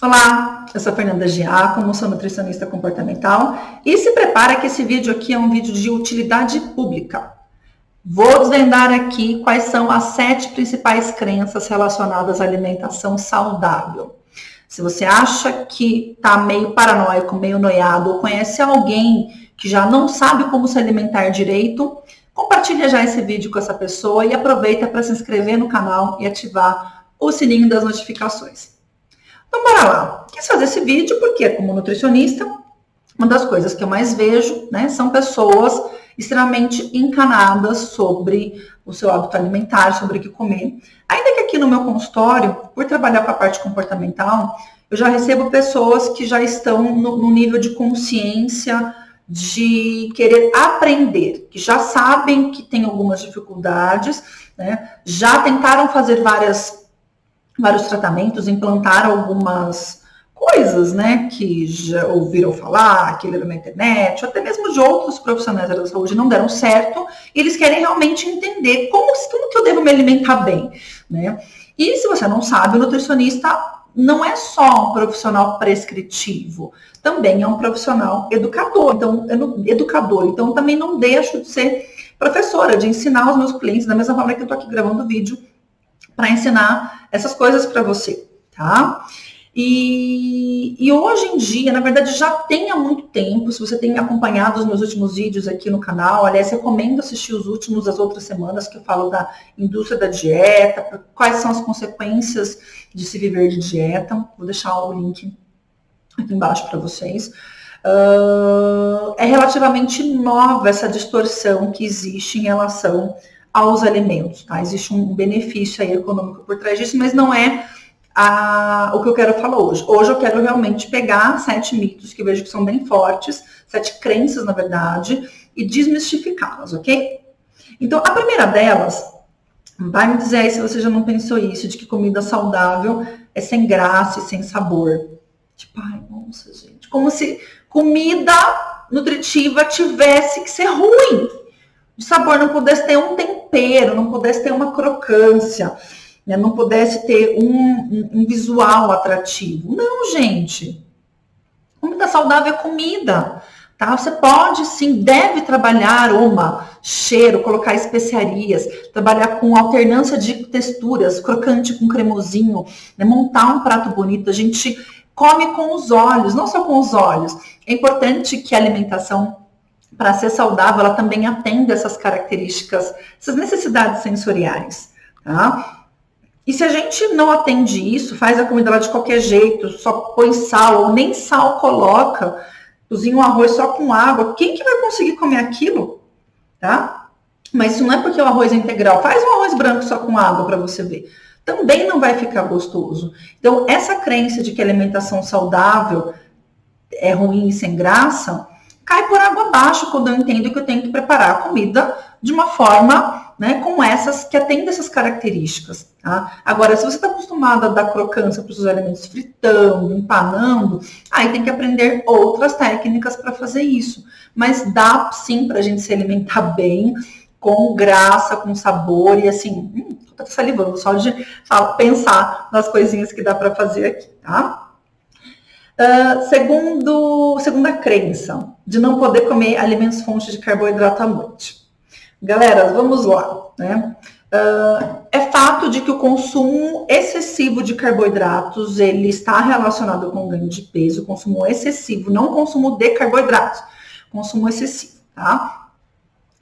Olá, eu sou a Fernanda Giacomo, sou nutricionista comportamental e se prepara que esse vídeo aqui é um vídeo de utilidade pública. Vou desvendar aqui quais são as 7 principais crenças relacionadas à alimentação saudável. Se você acha que está meio paranoico, meio noiado ou conhece alguém que já não sabe como se alimentar direito, compartilha já esse vídeo com essa pessoa e aproveita para se inscrever no canal e ativar o sininho das notificações. Então, bora lá. Quis fazer esse vídeo porque, como nutricionista, uma das coisas que eu mais vejo, né, são pessoas extremamente encanadas sobre o seu hábito alimentar, sobre o que comer. Ainda que aqui no meu consultório, por trabalhar com a parte comportamental, eu já recebo pessoas que já estão no nível de consciência de querer aprender, que já sabem que tem algumas dificuldades, né, já tentaram fazer vários tratamentos, implantaram algumas coisas, né, que já ouviram falar, que leram na internet, ou até mesmo de outros profissionais da saúde não deram certo, e eles querem realmente entender como que eu devo me alimentar bem, né? E se você não sabe, o nutricionista não é só um profissional prescritivo, também é um profissional educador, então também não deixo de ser professora, de ensinar os meus clientes da mesma forma que eu tô aqui gravando o vídeo, para ensinar essas coisas para você, tá? E hoje em dia, na verdade, já tem há muito tempo, se você tem acompanhado os meus últimos vídeos aqui no canal, aliás, recomendo assistir os últimos das outras semanas que eu falo da indústria da dieta, quais são as consequências de se viver de dieta. Vou deixar o link aqui embaixo para vocês. É relativamente nova essa distorção que existe em relação aos alimentos, tá? Existe um benefício aí econômico por trás disso, mas não é o que eu quero falar hoje. Hoje eu quero realmente pegar 7 mitos que eu vejo que são bem fortes, 7 crenças, na verdade, e desmistificá-las, ok? Então, a primeira delas, vai me dizer aí se você já não pensou isso, de que comida saudável é sem graça e sem sabor. Tipo, ai, nossa, gente, como se comida nutritiva tivesse que ser ruim. O sabor não pudesse ter um tempero, não pudesse ter uma crocância, né? Não pudesse ter um visual atrativo. Não, gente. Comida saudável é comida, tá? Você pode, sim, deve trabalhar aroma, cheiro, colocar especiarias, trabalhar com alternância de texturas, crocante com cremosinho, né? Montar um prato bonito. A gente come com os olhos, não só com os olhos. É importante que a alimentação, para ser saudável, ela também atende essas características, essas necessidades sensoriais, tá? E se a gente não atende isso, faz a comida lá de qualquer jeito, só põe sal, ou nem sal coloca, cozinha um arroz só com água, quem que vai conseguir comer aquilo, tá? Mas isso não é porque o arroz é integral, faz um arroz branco só com água para você ver. Também não vai ficar gostoso. Então, essa crença de que a alimentação saudável é ruim e sem graça, cai por água abaixo quando eu entendo que eu tenho que preparar a comida de uma forma, né, com essas, que atende essas características, tá? Agora, se você está acostumado a dar crocância para os seus alimentos fritando, empanando, aí tem que aprender outras técnicas para fazer isso. Mas dá, sim, para a gente se alimentar bem, com graça, com sabor e assim, tô salivando só de pensar nas coisinhas que dá para fazer aqui, tá? Segunda crença, de não poder comer alimentos fontes de carboidrato à noite. Galera, vamos lá, né? É fato de que o consumo excessivo de carboidratos, ele está relacionado com ganho de peso, consumo excessivo, não consumo de carboidratos, consumo excessivo, tá?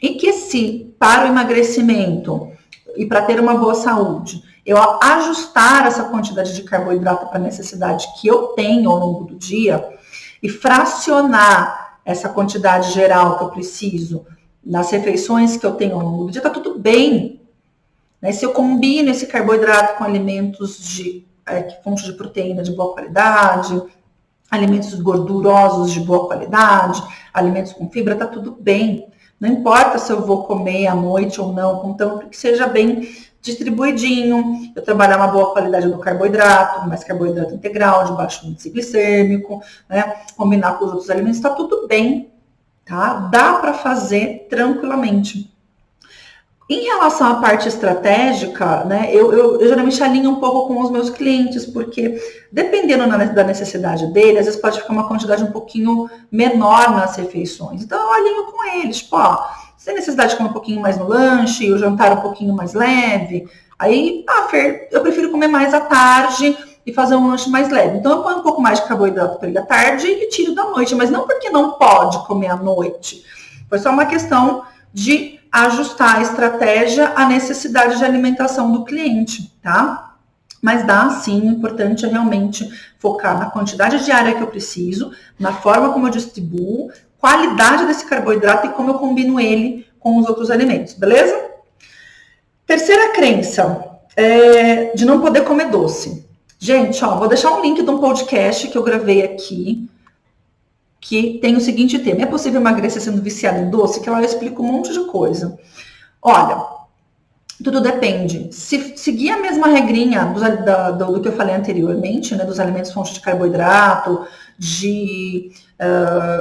E que se para o emagrecimento e para ter uma boa saúde, eu ajustar essa quantidade de carboidrato para a necessidade que eu tenho ao longo do dia e fracionar essa quantidade geral que eu preciso nas refeições que eu tenho ao longo do dia, tá tudo bem. Né? Se eu combino esse carboidrato com alimentos fonte de proteína de boa qualidade, alimentos gordurosos de boa qualidade, alimentos com fibra, tá tudo bem. Não importa se eu vou comer à noite ou não, contanto que seja bem distribuidinho, eu trabalhar uma boa qualidade do carboidrato, mais carboidrato integral, de baixo índice glicêmico, né? Combinar com os outros alimentos, tá tudo bem, tá? Dá para fazer tranquilamente. Em relação à parte estratégica, né, eu geralmente alinho um pouco com os meus clientes, porque dependendo da necessidade dele, às vezes pode ficar uma quantidade um pouquinho menor nas refeições. Então eu alinho com eles, tipo, ó, se tem necessidade de comer um pouquinho mais no lanche, o jantar um pouquinho mais leve, aí, Fer, eu prefiro comer mais à tarde e fazer um lanche mais leve. Então eu ponho um pouco mais de carboidrato para ele à tarde e tiro da noite, mas não porque não pode comer à noite. Foi só uma questão de ajustar a estratégia à necessidade de alimentação do cliente, tá? Mas dá sim, o importante é realmente focar na quantidade diária que eu preciso, na forma como eu distribuo, qualidade desse carboidrato e como eu combino ele com os outros alimentos, beleza? Terceira crença, de não poder comer doce. Gente, ó, vou deixar um link de um podcast que eu gravei aqui, que tem o seguinte tema: é possível emagrecer sendo viciado em doce? Que lá eu explico um monte de coisa. Olha, tudo depende. Se seguir a mesma regrinha do que eu falei anteriormente, né, dos alimentos fontes de carboidrato, de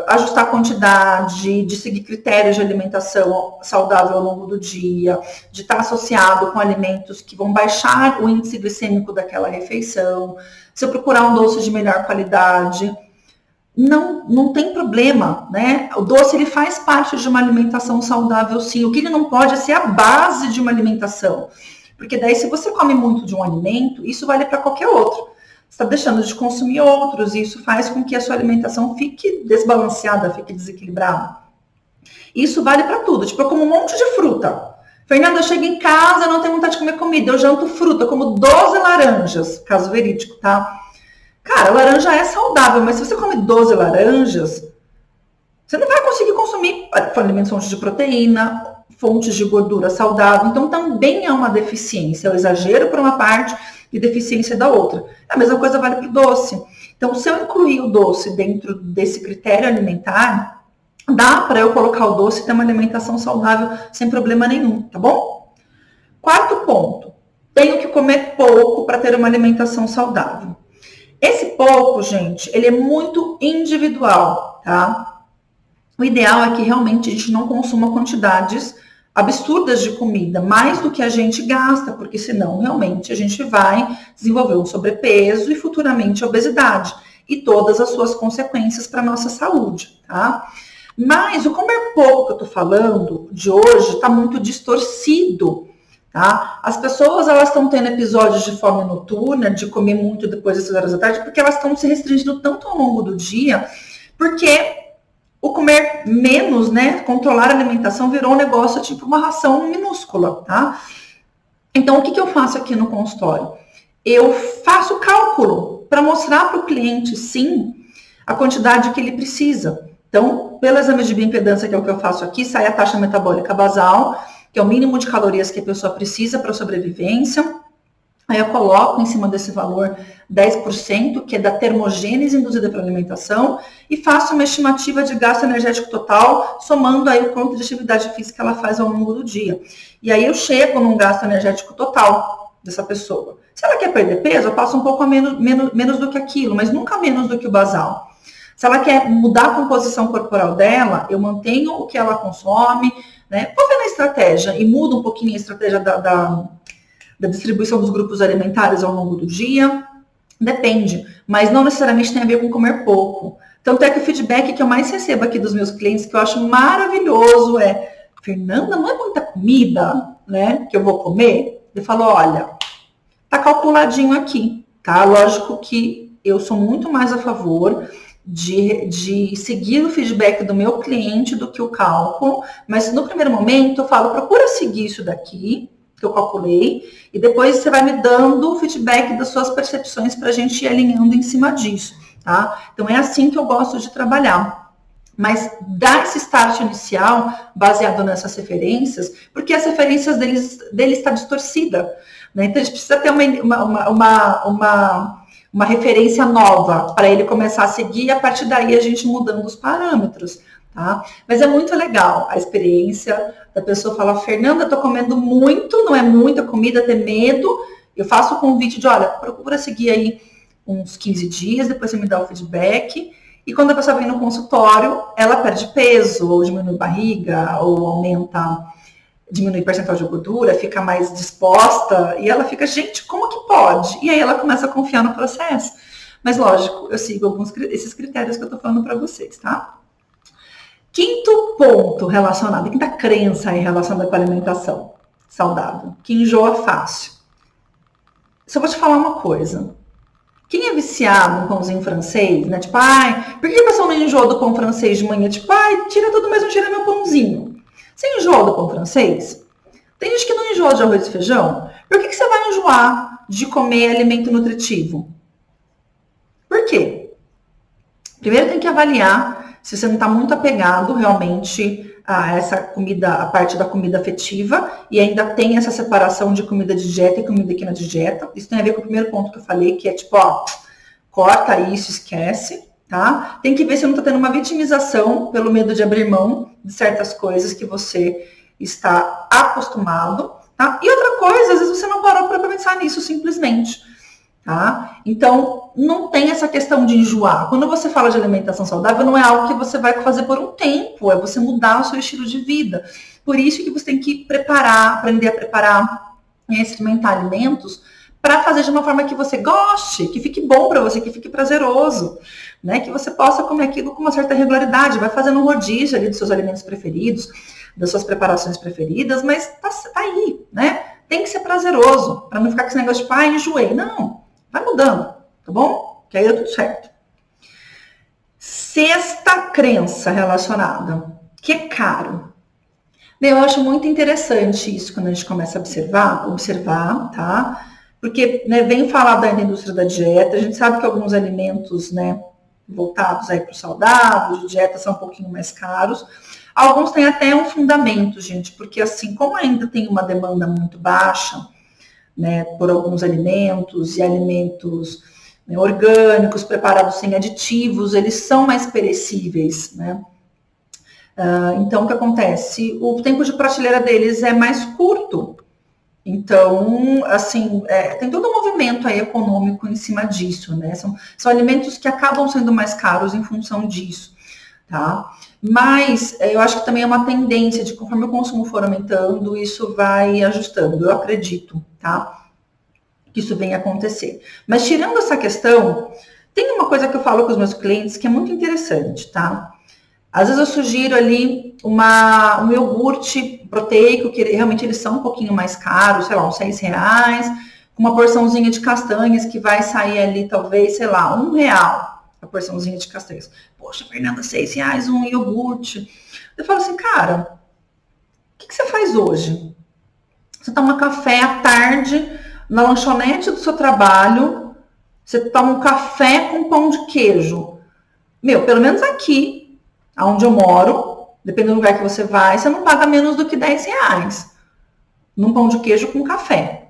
ajustar a quantidade, de seguir critérios de alimentação saudável ao longo do dia, de estar associado com alimentos que vão baixar o índice glicêmico daquela refeição, se eu procurar um doce de melhor qualidade, não tem problema, né? O doce, ele faz parte de uma alimentação saudável, sim. O que ele não pode é ser a base de uma alimentação. Porque daí, se você come muito de um alimento, isso vale para qualquer outro. Você está deixando de consumir outros, e isso faz com que a sua alimentação fique desbalanceada, fique desequilibrada. Isso vale para tudo. Tipo, eu como um monte de fruta. Fernanda, eu chego em casa, não tenho vontade de comer comida, eu janto fruta, como 12 laranjas, caso verídico, tá? Cara, laranja é saudável, mas se você come 12 laranjas, você não vai conseguir consumir alimentos fontes de proteína, fontes de gordura saudável. Então, também é uma deficiência. É o exagero por uma parte e deficiência da outra. A mesma coisa vale para o doce. Então, se eu incluir o doce dentro desse critério alimentar, dá para eu colocar o doce e ter uma alimentação saudável sem problema nenhum, tá bom? Quarto ponto. Tenho que comer pouco para ter uma alimentação saudável. Esse pouco, gente, ele é muito individual, tá? O ideal é que realmente a gente não consuma quantidades absurdas de comida, mais do que a gente gasta, porque senão realmente a gente vai desenvolver um sobrepeso e futuramente a obesidade e todas as suas consequências para a nossa saúde, tá? Mas o comer pouco que eu tô falando de hoje está muito distorcido. Tá? As pessoas, elas estão tendo episódios de fome noturna, de comer muito depois das 6 horas da tarde, porque elas estão se restringindo tanto ao longo do dia, porque o comer menos, né, controlar a alimentação virou um negócio tipo uma ração minúscula, tá? Então, o que eu faço aqui no consultório? Eu faço cálculo para mostrar para o cliente, sim, a quantidade que ele precisa. Então, pelo exame de bioimpedância, que é o que eu faço aqui, sai a taxa metabólica basal, que é o mínimo de calorias que a pessoa precisa para a sobrevivência. Aí eu coloco em cima desse valor 10%, que é da termogênese induzida pela alimentação, e faço uma estimativa de gasto energético total, somando aí o quanto de atividade física ela faz ao longo do dia. E aí eu chego num gasto energético total dessa pessoa. Se ela quer perder peso, eu passo um pouco a menos do que aquilo, mas nunca menos do que o basal. Se ela quer mudar a composição corporal dela, eu mantenho o que ela consome, né? Vou ver na estratégia e mudo um pouquinho a estratégia da distribuição dos grupos alimentares ao longo do dia. Depende, mas não necessariamente tem a ver com comer pouco. Tanto é que o feedback que eu mais recebo aqui dos meus clientes, que eu acho maravilhoso, é: Fernanda, não é muita comida, né, que eu vou comer? Eu falo: olha, tá calculadinho aqui, tá? Lógico que eu sou muito mais a favor de seguir o feedback do meu cliente do que o cálculo, mas no primeiro momento eu falo: procura seguir isso daqui, que eu calculei, e depois você vai me dando o feedback das suas percepções para a gente ir alinhando em cima disso, tá? Então é assim que eu gosto de trabalhar. Mas dá esse start inicial baseado nessas referências, porque as referências deles está distorcida, né? Então a gente precisa ter uma referência nova para ele começar a seguir, e a partir daí a gente mudando os parâmetros, tá? Mas é muito legal a experiência da pessoa falar: Fernanda, eu tô comendo muito, não é muita comida, ter medo. Eu faço o convite de: olha, procura seguir aí uns 15 dias, depois você me dá o feedback. E quando a pessoa vem no consultório, ela perde peso, ou diminui barriga, ou aumenta diminui o percentual de gordura, fica mais disposta, e ela fica, gente, como que pode? E aí ela começa a confiar no processo. Mas lógico, eu sigo esses critérios que eu tô falando para vocês, tá? Quinto ponto relacionado, quinta crença aí relacionada com a alimentação saudável, que enjoa fácil. Só vou te falar uma coisa. Quem é viciado em pãozinho francês, né? Tipo, ai, por que a pessoa não enjoa do pão francês de manhã? Tipo, ai, tira tudo, mas não tira meu pãozinho. Você enjoa do pão francês? Tem gente que não enjoa de arroz e feijão. Por que você vai enjoar de comer alimento nutritivo? Por quê? Primeiro tem que avaliar se você não está muito apegado realmente a essa comida, a parte da comida afetiva, e ainda tem essa separação de comida de dieta e comida que não é de dieta. Isso tem a ver com o primeiro ponto que eu falei, que é tipo, ó, corta isso, esquece, tá? Tem que ver se não está tendo uma vitimização pelo medo de abrir mão de certas coisas que você está acostumado, tá? E outra coisa, às vezes você não parou para pensar nisso simplesmente. Tá? Então, não tem essa questão de enjoar. Quando você fala de alimentação saudável, não é algo que você vai fazer por um tempo, é você mudar o seu estilo de vida. Por isso que você tem que preparar, aprender a preparar e experimentar alimentos para fazer de uma forma que você goste, que fique bom para você, que fique prazeroso, né? Que você possa comer aquilo com uma certa regularidade, vai fazendo um rodízio ali dos seus alimentos preferidos, das suas preparações preferidas, mas tá aí, né? Tem que ser prazeroso, para não ficar com esse negócio de, enjoei. Não. Vai mudando, tá bom? Que aí dá tudo certo. Sexta crença relacionada, que é caro. Eu acho muito interessante isso quando a gente começa a observar, tá? Porque, né, vem falar da indústria da dieta, a gente sabe que alguns alimentos, né, voltados aí para o saudável, de dieta, são um pouquinho mais caros. Alguns têm até um fundamento, gente, porque assim, como ainda tem uma demanda muito baixa, né, por alguns alimentos e alimentos, né, orgânicos, preparados sem aditivos, eles são mais perecíveis, né? Então, o que acontece? O tempo de prateleira deles é mais curto. Então, assim, tem todo um movimento aí econômico em cima disso, né? São alimentos que acabam sendo mais caros em função disso, tá? Mas eu acho que também é uma tendência de conforme o consumo for aumentando, isso vai ajustando, eu acredito, tá? Que isso venha acontecer. Mas tirando essa questão, tem uma coisa que eu falo com os meus clientes que é muito interessante, tá? Às vezes eu sugiro ali um iogurte proteico, que realmente eles são um pouquinho mais caros, sei lá, uns R$6, com uma porçãozinha de castanhas que vai sair ali talvez, sei lá, R$1 a porçãozinha de castanhas. Poxa, Fernanda, R$6 um iogurte. Eu falo assim, cara, o que você faz hoje? Você toma café à tarde na lanchonete do seu trabalho, você toma um café com pão de queijo. Pelo menos aqui, onde eu moro, dependendo do lugar que você vai, você não paga menos do que R$10 num pão de queijo com café.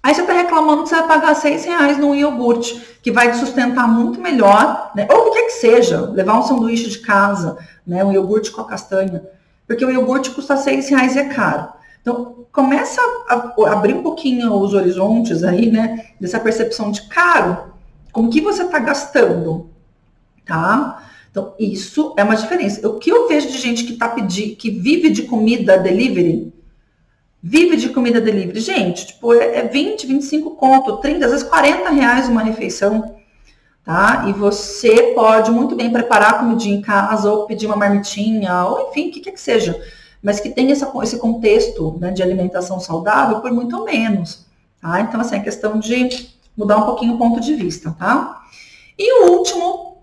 Aí você está reclamando que você vai pagar R$6 num iogurte, que vai te sustentar muito melhor, né? Ou o que quer que seja, levar um sanduíche de casa, né? Um iogurte com a castanha. Porque o iogurte custa R$6 e é caro. Então, começa a abrir um pouquinho os horizontes aí, né? Dessa percepção de caro, com o que você está gastando, tá? Então, isso é uma diferença. O que eu vejo de gente que vive de comida delivery, gente, tipo, é 20, 25 conto, 30, às vezes R$40 uma refeição, tá? E você pode muito bem preparar a comidinha em casa, ou pedir uma marmitinha, ou enfim, o que quer que seja, mas que tenha esse contexto, né, de alimentação saudável por muito menos, tá? Então, assim, é questão de mudar um pouquinho o ponto de vista, tá? E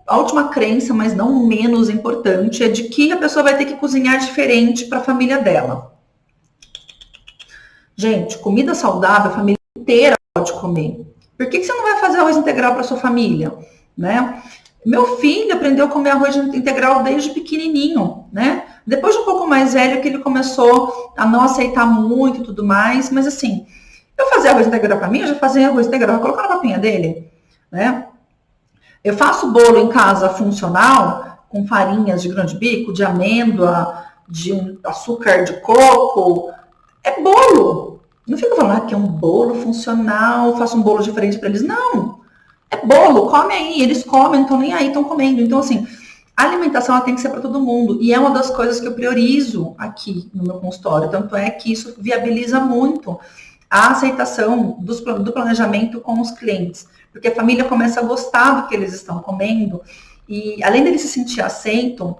a última crença, mas não menos importante, é de que a pessoa vai ter que cozinhar diferente para a família dela. Gente, comida saudável, a família inteira pode comer. Por que você não vai fazer arroz integral para sua família, né? Meu filho aprendeu a comer arroz integral desde pequenininho, né? Depois de um pouco mais velho que ele começou a não aceitar muito e tudo mais, mas assim, eu fazia arroz integral para mim, eu já fazia arroz integral, eu colocar na papinha dele, né? Eu faço bolo em casa funcional, com farinhas de grão de bico, de amêndoa, de açúcar de coco. É bolo. Não fica falando que é um bolo funcional, faço um bolo diferente para eles. Não. É bolo, come aí. Eles comem, não estão nem aí, estão comendo. Então, assim, A alimentação ela tem que ser para todo mundo e é uma das coisas que eu priorizo aqui no meu consultório. Tanto é que isso viabiliza muito a aceitação do planejamento com os clientes, porque a família começa a gostar do que eles estão comendo e além dele se sentir aceito,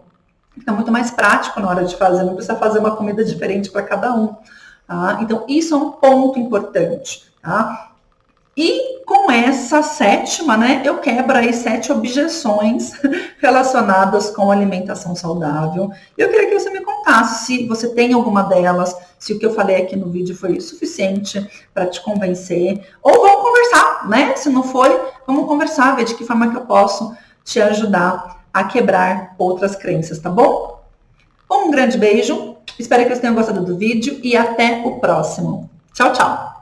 fica muito mais prático na hora de fazer, não precisa fazer uma comida diferente para cada um. Tá? Então, isso é um ponto importante. Tá? E com essa sétima, né, eu quebro aí 7 objeções relacionadas com alimentação saudável. Eu queria que você me contasse se você tem alguma delas, se o que eu falei aqui no vídeo foi suficiente para te convencer, ou vamos conversar, né? Se não foi, vamos conversar, ver de que forma que eu posso te ajudar a quebrar outras crenças, tá bom? Um grande beijo, espero que vocês tenham gostado do vídeo e até o próximo. Tchau, tchau!